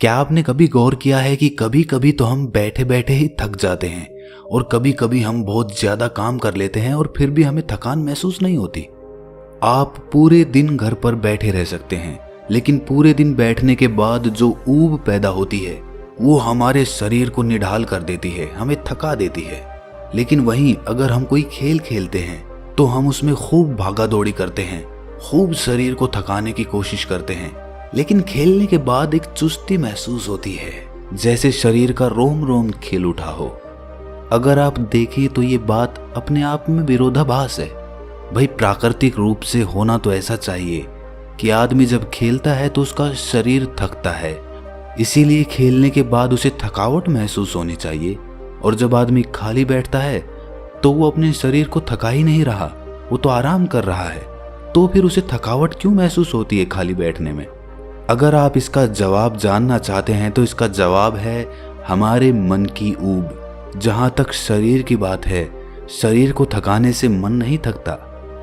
क्या आपने कभी गौर किया है कि कभी कभी तो हम बैठे बैठे ही थक जाते हैं और कभी कभी हम बहुत ज्यादा काम कर लेते हैं और फिर भी हमें थकान महसूस नहीं होती। आप पूरे दिन घर पर बैठे रह सकते हैं, लेकिन पूरे दिन बैठने के बाद जो ऊब पैदा होती है वो हमारे शरीर को निढाल कर देती है, हमें थका देती है। लेकिन वहीं अगर हम कोई खेल खेलते हैं तो हम उसमें खूब भागा दौड़ी करते हैं, खूब शरीर को थकाने की कोशिश करते हैं, लेकिन खेलने के बाद एक चुस्ती महसूस होती है, जैसे शरीर का रोम रोम खिल उठा हो। अगर आप देखें तो ये बात अपने आप में विरोधाभास है। भाई प्राकृतिक रूप से होना तो ऐसा चाहिए कि आदमी जब खेलता है तो उसका शरीर थकता है, इसीलिए खेलने के बाद उसे थकावट महसूस होनी चाहिए। और जब आदमी खाली बैठता है तो वो अपने शरीर को थका ही नहीं रहा, वो तो आराम कर रहा है, तो फिर उसे थकावट क्यों महसूस होती है खाली बैठने में? अगर आप इसका जवाब जानना चाहते हैं तो इसका जवाब है हमारे मन की ऊब। जहां तक शरीर की बात है, शरीर को थकाने से मन नहीं थकता,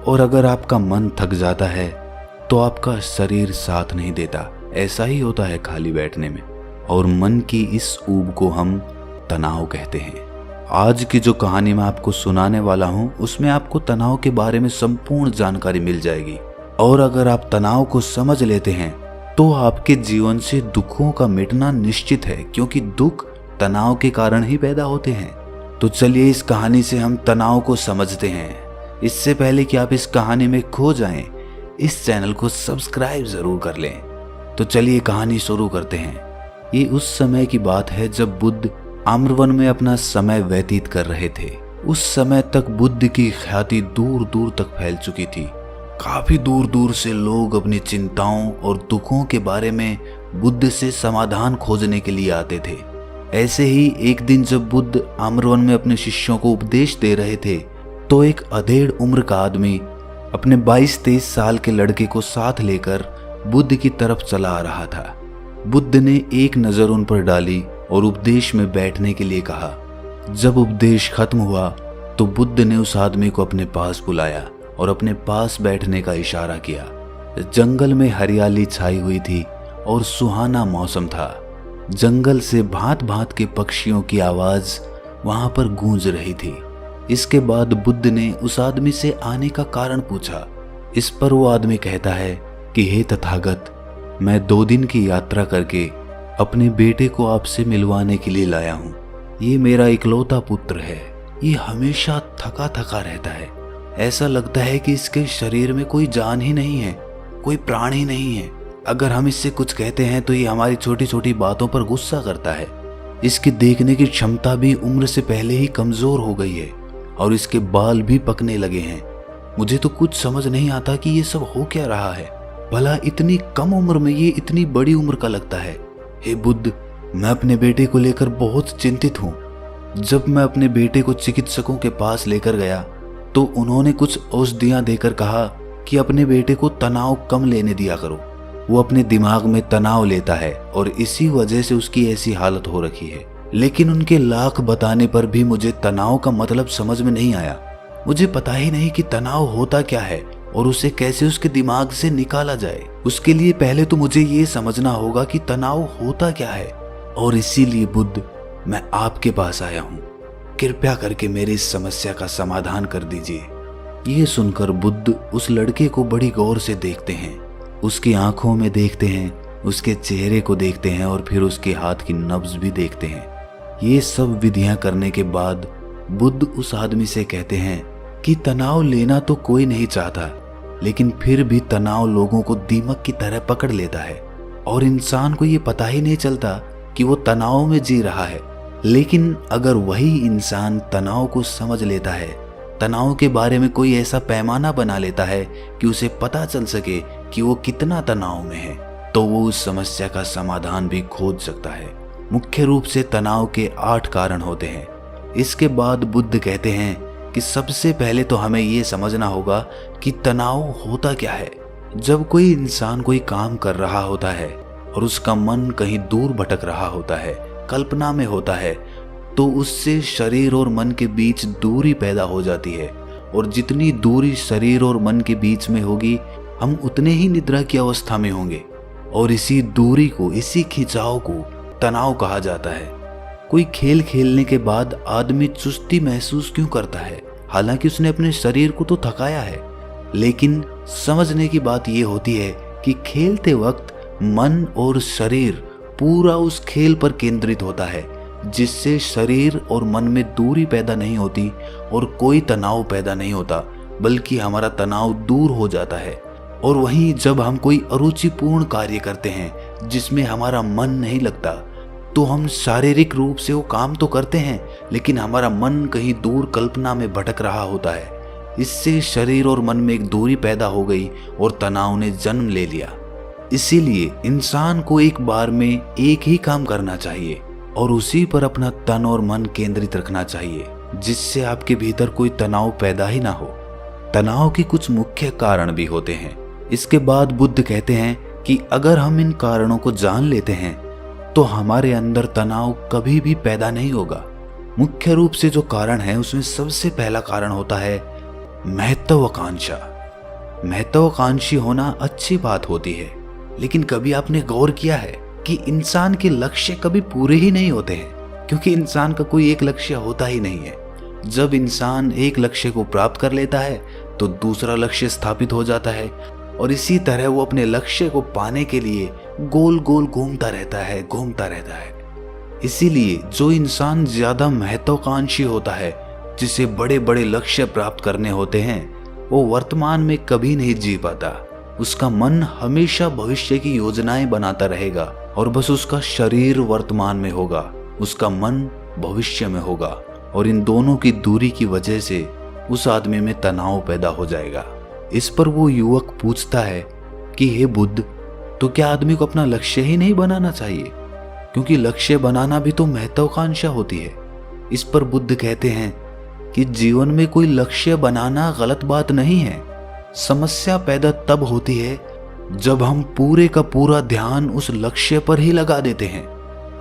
और अगर आपका मन थक जाता है तो आपका शरीर साथ नहीं देता। ऐसा ही होता है खाली बैठने में, और मन की इस ऊब को हम तनाव कहते हैं। आज की जो कहानी मैं आपको सुनाने वाला हूं उसमें आपको तनाव के बारे में संपूर्ण जानकारी मिल जाएगी, और अगर आप तनाव को समझ लेते हैं तो आपके जीवन से दुखों का मिटना निश्चित है, क्योंकि दुख तनाव के कारण ही पैदा होते हैं। तो चलिए इस कहानी से हम तनाव को समझते हैं। इससे पहले कि आप इस कहानी में खो जाएं, इस चैनल को सब्सक्राइब जरूर कर लें। तो चलिए कहानी शुरू करते हैं। ये उस समय की बात है जब बुद्ध आम्रवन में अपना समय व्यतीत कर रहे थे। उस समय तक बुद्ध की ख्याति दूर दूर तक फैल चुकी थी। काफी दूर दूर से लोग अपनी चिंताओं और दुखों के बारे में बुद्ध से समाधान खोजने के लिए आते थे। ऐसे ही एक दिन जब बुद्ध आम्रवन में अपने शिष्यों को उपदेश दे रहे थे तो एक अधेड़ उम्र का आदमी अपने 22-23 साल के लड़के को साथ लेकर बुद्ध की तरफ चला आ रहा था। बुद्ध ने एक नजर उन पर डाली और उपदेश में बैठने के लिए कहा। जब उपदेश खत्म हुआ तो बुद्ध ने उस आदमी को अपने पास बुलाया और अपने पास बैठने का इशारा किया। जंगल में हरियाली छाई हुई थी और सुहाना मौसम था। जंगल से भांत भांत के पक्षियों की आवाज वहां पर गूंज रही थी। इसके बाद बुद्ध ने उस आदमी से आने का कारण पूछा। इस पर वो आदमी कहता है कि हे तथागत, मैं 2 दिन की यात्रा करके अपने बेटे को आपसे मिलवाने के लिए लाया हूँ। ये मेरा इकलौता पुत्र है। ये हमेशा थका थका रहता है। ऐसा लगता है कि इसके शरीर में कोई जान ही नहीं है, कोई प्राण ही नहीं है। अगर हम इससे कुछ कहते हैं तो ये हमारी छोटी छोटी बातों पर गुस्सा करता है। इसकी देखने की क्षमता भी उम्र से पहले ही कमजोर हो गई है और इसके बाल भी पकने लगे हैं। मुझे तो कुछ समझ नहीं आता कि ये सब हो क्या रहा है। भला इतनी कम उम्र में ये इतनी बड़ी उम्र का लगता है। हे बुद्ध, मैं अपने बेटे को लेकर बहुत चिंतित हूँ। जब मैं अपने बेटे को चिकित्सकों के पास लेकर गया तो उन्होंने कुछ औषधियां देकर कहा कि अपने बेटे को तनाव कम लेने दिया करो। वो अपने दिमाग में तनाव लेता है और इसी वजह से उसकी ऐसी हालत हो रखी है। लेकिन उनके लाख बताने पर भी मुझे तनाव का मतलब समझ में नहीं आया। मुझे पता ही नहीं कि तनाव होता क्या है और उसे कैसे उसके दिमाग से निकाला जाए। उसके लिए पहले तो मुझे ये समझना होगा कि तनाव होता क्या है, और इसीलिए बुद्ध, मैं आपके पास आया हूँ। कृपया करके मेरी इस समस्या का समाधान कर दीजिए। ये सुनकर बुद्ध उस लड़के को बड़ी गौर से देखते हैं। उसकी आंखों में देखते हैं, उसके चेहरे को देखते हैं और फिर उसके हाथ की नब्ज भी देखते हैं। ये सब विधियां करने के बाद बुद्ध उस आदमी से कहते हैं कि तनाव लेना तो कोई नहीं चाहता, लेकिन फिर भी तनाव लोगों को दीमक की तरह पकड़ लेता है और इंसान को ये पता ही नहीं चलता कि वो तनाव में जी रहा है। लेकिन अगर वही इंसान तनाव को समझ लेता है, तनाव के बारे में कोई ऐसा पैमाना बना लेता है कि उसे पता चल सके कि वो कितना तनाव में है, तो वो उस समस्या का समाधान भी खोज सकता है। मुख्य रूप से तनाव के 8 कारण होते हैं। इसके बाद बुद्ध कहते हैं कि सबसे पहले तो हमें ये समझना होगा कि तनाव होता क्या है। जब कोई इंसान कोई काम कर रहा होता है और उसका मन कहीं दूर भटक रहा होता है, कल्पना में होता है, तो उससे शरीर और मन के बीच दूरी पैदा हो जाती है, और जितनी दूरी शरीर और मन के बीच में होगी हम उतने ही निद्रा की अवस्था में होंगे। और इसी दूरी को, इसी खिंचाव को तनाव कहा जाता है। कोई खेल खेलने के बाद आदमी चुस्ती महसूस क्यों करता है? हालांकि उसने अपने शरीर को तो थकाया है, लेकिन समझने की बात यह होती है कि खेलते वक्त मन और शरीर पूरा उस खेल पर केंद्रित होता है, जिससे शरीर और मन में दूरी पैदा नहीं होती और कोई तनाव पैदा नहीं होता, बल्कि हमारा तनाव दूर हो जाता है। और वहीं जब हम कोई अरुचिपूर्ण कार्य करते हैं जिसमें हमारा मन नहीं लगता, तो हम शारीरिक रूप से वो काम तो करते हैं, लेकिन हमारा मन कहीं दूर कल्पना में भटक रहा होता है। इससे शरीर और मन में एक दूरी पैदा हो गई और तनाव ने जन्म ले लिया। इसीलिए इंसान को एक बार में एक ही काम करना चाहिए और उसी पर अपना तन और मन केंद्रित रखना चाहिए, जिससे आपके भीतर कोई तनाव पैदा ही ना हो। तनाव के कुछ मुख्य कारण भी होते हैं। इसके बाद बुद्ध कहते हैं कि अगर हम इन कारणों को जान लेते हैं तो हमारे अंदर तनाव कभी भी पैदा नहीं होगा। मुख्य रूप से जो कारण है उसमें सबसे पहला कारण होता है महत्वाकांक्षा। महत्वाकांक्षी होना अच्छी बात होती है, लेकिन कभी आपने गौर किया है कि इंसान के लक्ष्य कभी पूरे ही नहीं होते हैं, क्योंकि इंसान का कोई एक लक्ष्य होता ही नहीं है। जब इंसान एक लक्ष्य को प्राप्त कर लेता है तो दूसरा लक्ष्य स्थापित हो जाता है, और इसी तरह वो अपने लक्ष्य को पाने के लिए गोल गोल घूमता रहता है। इसीलिए जो इंसान ज्यादा महत्वाकांक्षी होता है, जिसे बड़े बड़े लक्ष्य प्राप्त करने होते हैं, वो वर्तमान में कभी नहीं जी पाता। उसका मन हमेशा भविष्य की योजनाएं बनाता रहेगा और बस उसका शरीर वर्तमान में होगा, उसका मन भविष्य में होगा, और इन दोनों की दूरी की वजह से उस आदमी में तनाव पैदा हो जाएगा। इस पर वो युवक पूछता है कि हे बुद्ध, तो क्या आदमी को अपना लक्ष्य ही नहीं बनाना चाहिए? क्योंकि लक्ष्य बनाना भी तो महत्वाकांक्षा होती है। इस पर बुद्ध कहते हैं कि जीवन में कोई लक्ष्य बनाना गलत बात नहीं है। समस्या पैदा तब होती है जब हम पूरे का पूरा ध्यान उस लक्ष्य पर ही लगा देते हैं।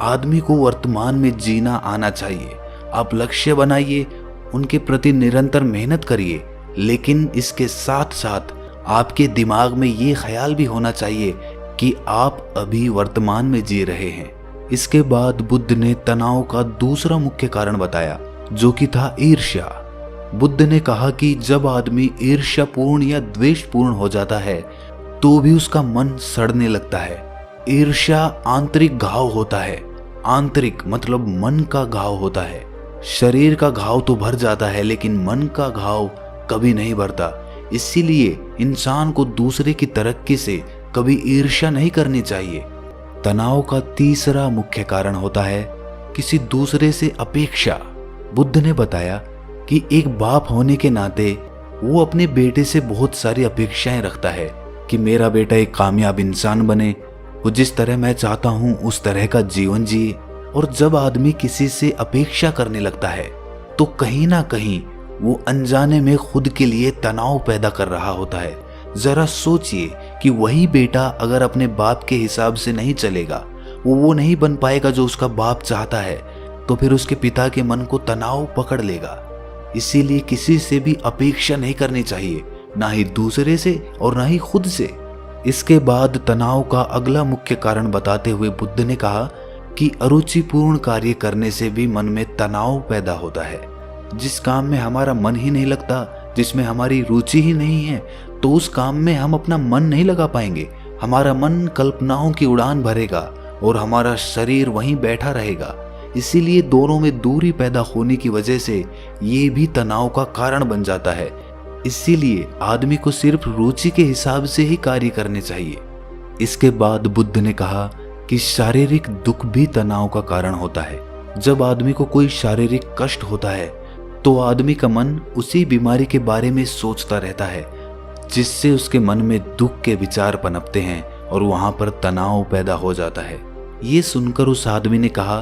आदमी को वर्तमान में जीना आना चाहिए। आप लक्ष्य बनाइए, उनके प्रति निरंतर मेहनत करिए, लेकिन इसके साथ साथ आपके दिमाग में ये ख्याल भी होना चाहिए कि आप अभी वर्तमान में जी रहे हैं। इसके बाद बुद्ध ने तनाव का दूसरा मुख्य कारण बताया, जो कि था ईर्ष्या। बुद्ध ने कहा कि जब आदमी ईर्ष्यापूर्ण या द्वेषपूर्ण हो जाता है तो भी उसका मन सड़ने लगता है। ईर्ष्या आंतरिक घाव होता है। आंतरिक मतलब मन का घाव होता है। शरीर का घाव तो भर जाता है, लेकिन मन का घाव कभी नहीं भरता। इसीलिए इंसान को दूसरे की तरक्की से कभी ईर्ष्या नहीं करनी चाहिए। तनाव का तीसरा मुख्य कारण होता है किसी दूसरे से अपेक्षा। बुद्ध ने बताया कि एक बाप होने के नाते वो अपने बेटे से बहुत सारी अपेक्षाएं रखता है कि मेरा बेटा एक कामयाब इंसान बने, वो जिस तरह मैं चाहता हूँ उस तरह का जीवन जिए। और जब आदमी किसी से अपेक्षा करने लगता है तो कहीं ना कहीं वो अनजाने में खुद के लिए तनाव पैदा कर रहा होता है। जरा सोचिए कि वही बेटा अगर अपने बाप के हिसाब से नहीं चलेगा, वो नहीं बन पाएगा जो उसका बाप चाहता है, तो फिर उसके पिता के मन को तनाव पकड़ लेगा। इसीलिए किसी से भी अपेक्षा नहीं करनी चाहिए, ना ही दूसरे से और ना ही खुद से। इसके बाद तनाव का अगला मुख्य कारण बताते हुए बुद्ध ने कहा कि अरुचिपूर्ण कार्य करने से भी मन में तनाव पैदा होता है। जिस काम में हमारा मन ही नहीं लगता, जिसमें हमारी रुचि ही नहीं है, तो उस काम में हम अपना मन नहीं लगा पाएंगे। हमारा मन कल्पनाओं की उड़ान भरेगा और हमारा शरीर वहीं बैठा रहेगा। इसीलिए दोनों में दूरी पैदा होने की वजह से ये भी तनाव का कारण बन जाता है। इसीलिए आदमी को सिर्फ रुचि के हिसाब से ही कार्य करने चाहिए। इसके बाद बुद्ध ने कहा कि शारीरिक दुख भी तनाव का कारण होता है। जब आदमी को कोई शारीरिक कष्ट होता है तो आदमी का मन उसी बीमारी के बारे में सोचता रहता है, जिससे उसके मन में दुख के विचार पनपते हैं और वहां पर तनाव पैदा हो जाता है। ये सुनकर उस आदमी ने कहा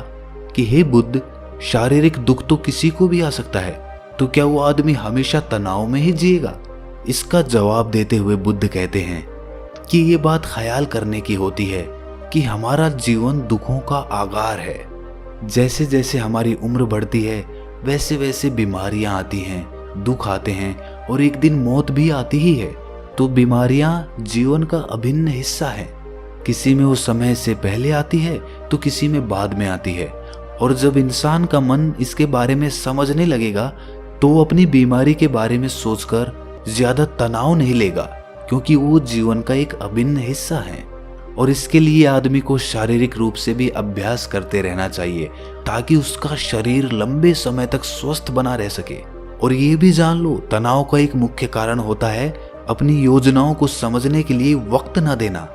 कि हे बुद्ध, शारीरिक दुख तो किसी को भी आ सकता है, तो क्या वो आदमी हमेशा तनाव में ही जिएगा? इसका जवाब देते हुए बुद्ध कहते हैं कि ये बात ख्याल करने की होती है कि हमारा जीवन दुखों का आगार है। जैसे जैसे हमारी उम्र बढ़ती है वैसे वैसे बीमारियां आती हैं, दुख आते हैं और एक दिन मौत भी आती ही है। तो बीमारियां जीवन का अभिन्न हिस्सा है। किसी में वो समय से पहले आती है तो किसी में बाद में आती है। और जब इंसान का मन इसके बारे में समझने लगेगा तो वो अपनी बीमारी के बारे में सोचकर ज्यादा तनाव नहीं लेगा, क्योंकि वो जीवन का एक अभिन्न हिस्सा है। और इसके लिए आदमी को शारीरिक रूप से भी अभ्यास करते रहना चाहिए ताकि उसका शरीर लंबे समय तक स्वस्थ बना रह सके। और ये भी जान लो, तनाव का एक मुख्य कारण होता है अपनी योजनाओं को समझने के लिए वक्त न देना।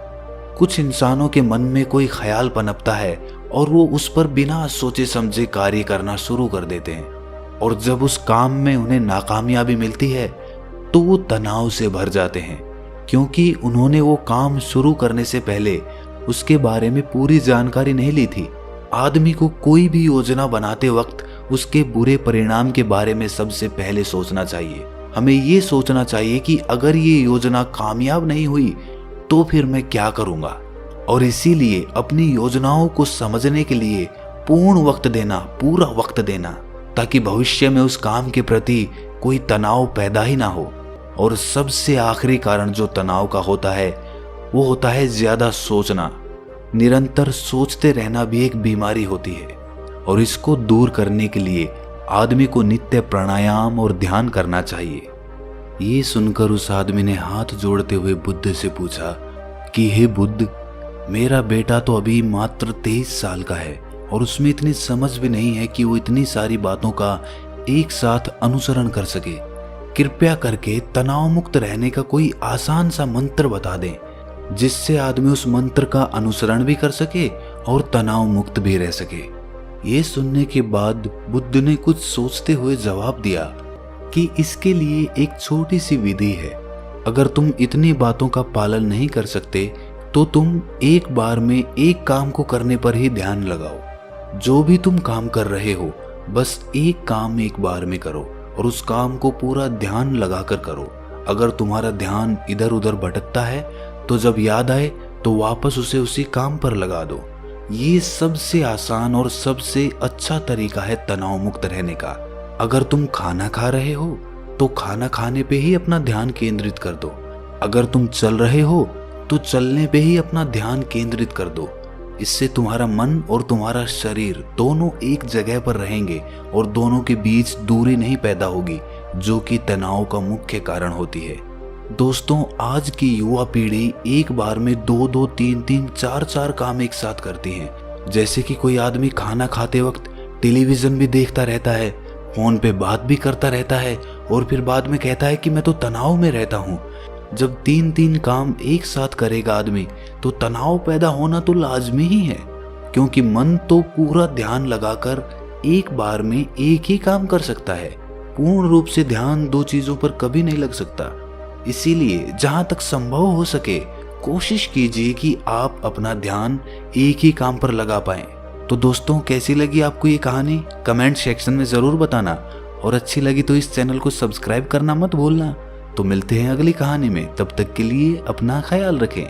कुछ इंसानों के मन में कोई ख्याल पनपता है और वो उस पर बिना सोचे समझे कार्य करना शुरू कर देते हैं, और जब उस काम में उन्हें नाकामयाबी मिलती है तो वो तनाव से भर जाते हैं, क्योंकि उन्होंने वो काम शुरू करने से पहले उसके बारे में पूरी जानकारी नहीं ली थी। आदमी को कोई भी योजना बनाते वक्त उसके बुरे परिणाम के बारे में सबसे पहले सोचना चाहिए। हमें ये सोचना चाहिए कि अगर ये योजना कामयाब नहीं हुई तो फिर मैं क्या करूंगा। और इसीलिए अपनी योजनाओं को समझने के लिए पूर्ण वक्त देना, पूरा वक्त देना, ताकि भविष्य में उस काम के प्रति कोई तनाव पैदा ही ना हो। और सबसे आखिरी कारण जो तनाव का होता है वो होता है ज्यादा सोचना। निरंतर सोचते रहना भी एक बीमारी होती है, और इसको दूर करने के लिए आदमी को नित्य प्राणायाम और ध्यान करना चाहिए। ये सुनकर उस आदमी ने हाथ जोड़ते हुए बुद्ध से पूछा कि हे बुद्ध, मेरा बेटा तो अभी मात्र 23 साल का है और उसमें इतनी समझ भी नहीं है कि वो इतनी सारी बातों का एक साथ अनुसरण कर सके। कृपया करके तनाव मुक्त रहने का कोई आसान सा मंत्र बता दें जिससे आदमी उस मंत्र का अनुसरण भी कर सके और तनाव मुक्त भी रह सके। ये सुनने के बाद बुद्ध ने कुछ सोचते हुए जवाब दिया कि इसके लिए एक छोटी सी विधि है। अगर तुम इतनी बातों का पालन नहीं कर सकते तो तुम एक बार में एक काम को करने पर ही ध्यान लगाओ। जो भी तुम काम कर रहे हो बस एक काम एक बार में करो और उस काम को पूरा ध्यान लगाकर करो। अगर तुम्हारा ध्यान इधर उधर भटकता है तो जब याद आए तो वापस उसे उसी काम पर लगा दो। ये सबसे आसान और सबसे अच्छा तरीका है तनाव मुक्त रहने का। अगर तुम खाना खा रहे हो तो खाना खाने पे ही अपना ध्यान केंद्रित कर दो। अगर तुम चल रहे हो तो चलने पे ही अपना ध्यान केंद्रित कर दो। इससे तुम्हारा मन और तुम्हारा शरीर दोनों एक जगह पर रहेंगे और दोनों के बीच दूरी नहीं पैदा होगी, जो कि तनाव का मुख्य कारण होती है। दोस्तों, आज की युवा पीढ़ी एक बार में 2-2, 3-3, 4-4 काम एक साथ करती है। जैसे कि कोई आदमी खाना खाते वक्त टेलीविजन भी देखता रहता है, फोन पे बात भी करता रहता है और फिर बाद में कहता है कि मैं तो तनाव में रहता हूँ। जब 3-3 काम एक साथ करेगा आदमी तो तनाव पैदा होना तो लाजमी ही है, क्योंकि मन तो पूरा ध्यान लगाकर एक बार में एक ही काम कर सकता है। पूर्ण रूप से ध्यान दो चीजों पर कभी नहीं लग सकता। इसीलिए जहां तक संभव हो सके कोशिश कीजिए कि आप अपना ध्यान एक ही काम पर लगा पाएं। तो दोस्तों, कैसी लगी आपको ये कहानी कमेंट सेक्शन में जरूर बताना, और अच्छी लगी तो इस चैनल को सब्सक्राइब करना मत भूलना। तो मिलते हैं अगली कहानी में, तब तक के लिए अपना ख्याल रखें।